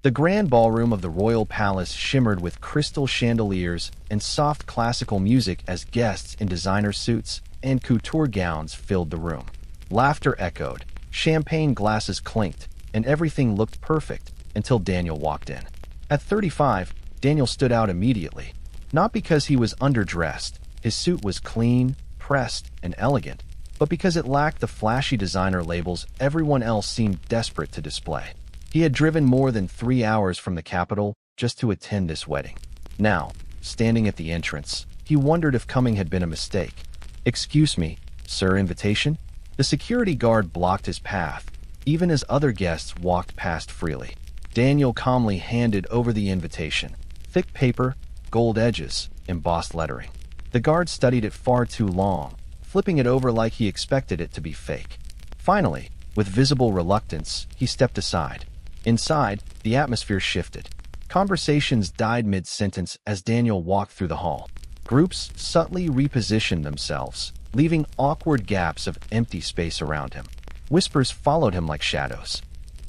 The grand ballroom of the royal palace shimmered with crystal chandeliers and soft classical music as guests in designer suits and couture gowns filled the room. Laughter echoed, champagne glasses clinked, and everything looked perfect until Daniel walked in. At 35, Daniel stood out immediately. Not because he was underdressed, his suit was clean, pressed, and elegant, but because it lacked the flashy designer labels everyone else seemed desperate to display. He had driven more than 3 hours from the capital just to attend this wedding. Now, standing at the entrance, he wondered if coming had been a mistake. "Excuse me, sir, invitation?" The security guard blocked his path, even as other guests walked past freely. Daniel calmly handed over the invitation. Thick paper, gold edges, embossed lettering. The guard studied it far too long, flipping it over like he expected it to be fake. Finally, with visible reluctance, he stepped aside. Inside, the atmosphere shifted. Conversations died mid-sentence as Daniel walked through the hall. Groups subtly repositioned themselves, leaving awkward gaps of empty space around him. Whispers followed him like shadows.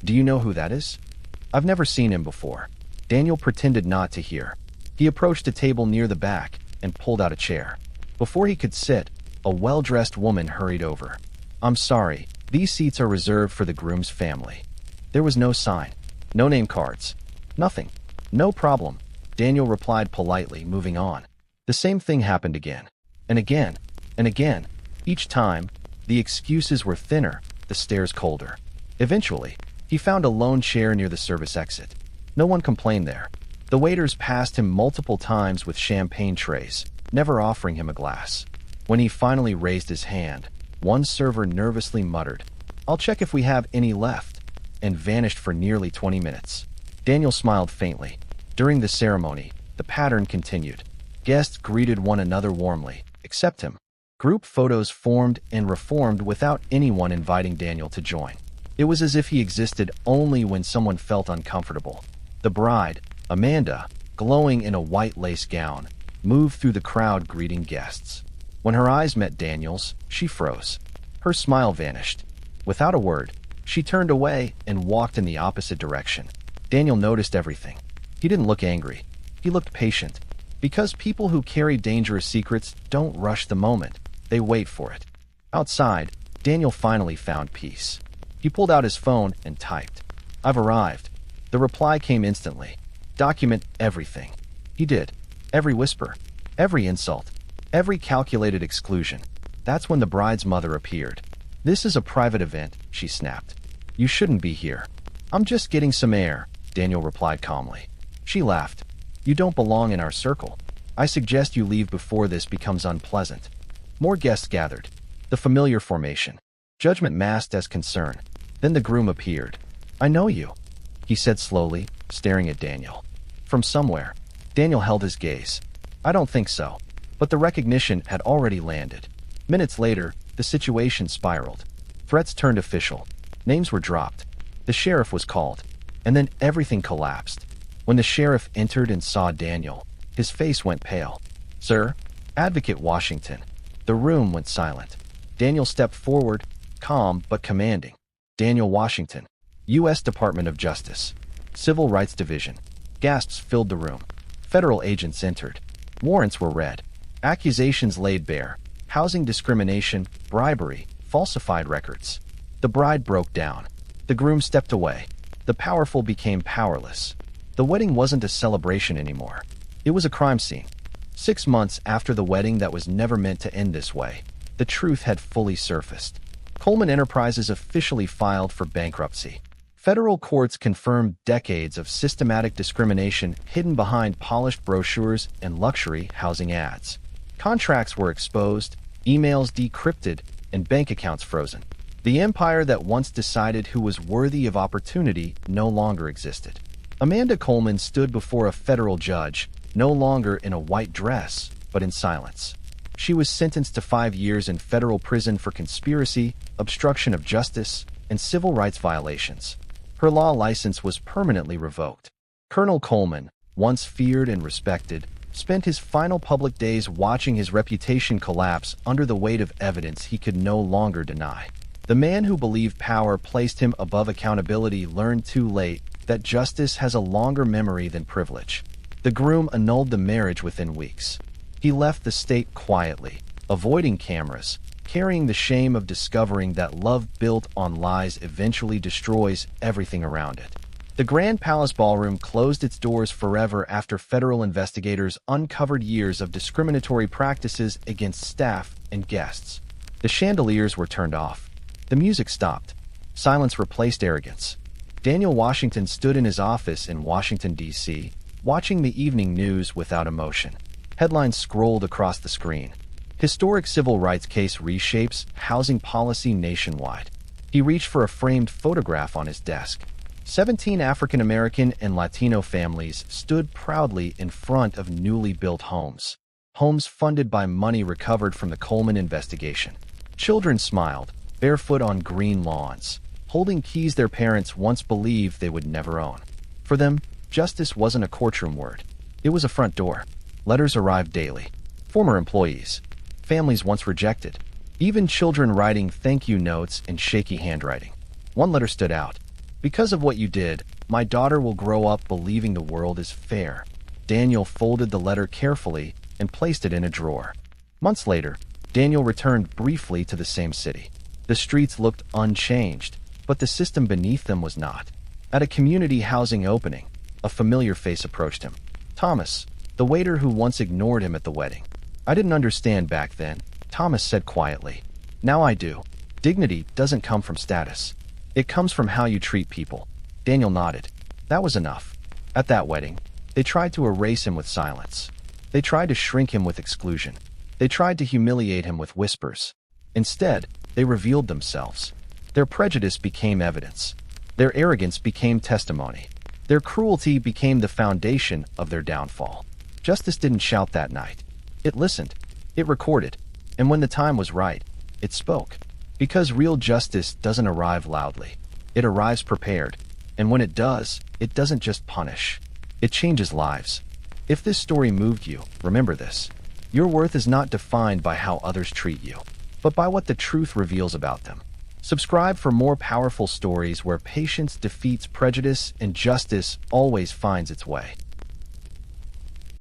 "Do you know who that is?" "I've never seen him before." Daniel pretended not to hear. He approached a table near the back and pulled out a chair. Before he could sit, a well-dressed woman hurried over. "I'm sorry, these seats are reserved for the groom's family." There was no sign, no name cards, nothing. "No problem," Daniel replied politely, moving on. The same thing happened again, and again, and again. Each time, the excuses were thinner, the stares colder. Eventually, he found a lone chair near the service exit. No one complained there. The waiters passed him multiple times with champagne trays, never offering him a glass. When he finally raised his hand, one server nervously muttered, "I'll check if we have any left," and vanished for nearly 20 minutes. Daniel smiled faintly. During the ceremony, the pattern continued. Guests greeted one another warmly, except him. Group photos formed and reformed without anyone inviting Daniel to join. It was as if he existed only when someone felt uncomfortable. The bride, Amanda, glowing in a white lace gown, moved through the crowd greeting guests. When her eyes met Daniel's, she froze. Her smile vanished. Without a word, she turned away and walked in the opposite direction. Daniel noticed everything. He didn't look angry. He looked patient. Because people who carry dangerous secrets don't rush the moment. They wait for it. Outside, Daniel finally found peace. He pulled out his phone and typed, "I've arrived." The reply came instantly. "Document everything." He did. Every whisper, every insult, every calculated exclusion. That's when the bride's mother appeared. "This is a private event," she snapped. "You shouldn't be here." "I'm just getting some air," Daniel replied calmly. She laughed. "You don't belong in our circle. I suggest you leave before this becomes unpleasant." More guests gathered. The familiar formation. Judgment masked as concern. Then the groom appeared. "I know you," he said slowly, staring at Daniel. "From somewhere." Daniel held his gaze. "I don't think so." But the recognition had already landed. Minutes later, the situation spiraled. Threats turned official. Names were dropped. The sheriff was called. And then everything collapsed. When the sheriff entered and saw Daniel, his face went pale. "Sir?" "Advocate Washington." The room went silent. Daniel stepped forward, calm but commanding. "Daniel Washington, U.S. Department of Justice, Civil Rights Division." Gasps filled the room. Federal agents entered. Warrants were read. Accusations laid bare. Housing discrimination, bribery, falsified records. The bride broke down. The groom stepped away. The powerful became powerless. The wedding wasn't a celebration anymore. It was a crime scene. 6 months after the wedding that was never meant to end this way, the truth had fully surfaced. Coleman Enterprises officially filed for bankruptcy. Federal courts confirmed decades of systematic discrimination hidden behind polished brochures and luxury housing ads. Contracts were exposed, emails decrypted, and bank accounts frozen. The empire that once decided who was worthy of opportunity no longer existed. Amanda Coleman stood before a federal judge, no longer in a white dress, but in silence. She was sentenced to 5 years in federal prison for conspiracy, obstruction of justice, and civil rights violations. Her law license was permanently revoked. Colonel Coleman, once feared and respected, spent his final public days watching his reputation collapse under the weight of evidence he could no longer deny. The man who believed power placed him above accountability learned too late that justice has a longer memory than privilege. The groom annulled the marriage within weeks. He left the state quietly, avoiding cameras, carrying the shame of discovering that love built on lies eventually destroys everything around it. The Grand Palace Ballroom closed its doors forever after federal investigators uncovered years of discriminatory practices against staff and guests. The chandeliers were turned off. The music stopped. Silence replaced arrogance. Daniel Washington stood in his office in Washington, D.C., watching the evening news without emotion. Headlines scrolled across the screen. Historic civil rights case reshapes housing policy nationwide. He reached for a framed photograph on his desk. 17 African American and Latino families stood proudly in front of newly built homes. Homes funded by money recovered from the Coleman investigation. Children smiled, barefoot on green lawns, holding keys their parents once believed they would never own. For them, justice wasn't a courtroom word. It was a front door. Letters arrived daily. Former employees. Families once rejected. Even children writing thank you notes in shaky handwriting. One letter stood out. Because of what you did, my daughter will grow up believing the world is fair. Daniel folded the letter carefully and placed it in a drawer. Months later, Daniel returned briefly to the same city. The streets looked unchanged, but the system beneath them was not. At a community housing opening, a familiar face approached him. Thomas, the waiter who once ignored him at the wedding. I didn't understand back then, Thomas said quietly. Now I do. Dignity doesn't come from status. It comes from how you treat people. Daniel nodded. That was enough. At that wedding, they tried to erase him with silence. They tried to shrink him with exclusion. They tried to humiliate him with whispers. Instead, they revealed themselves. Their prejudice became evidence. Their arrogance became testimony. Their cruelty became the foundation of their downfall. Justice didn't shout that night. It listened. It recorded. And when the time was right, it spoke. Because real justice doesn't arrive loudly. It arrives prepared. And when it does, it doesn't just punish. It changes lives. If this story moved you, remember this. Your worth is not defined by how others treat you, but by what the truth reveals about them. Subscribe for more powerful stories where patience defeats prejudice and justice always finds its way.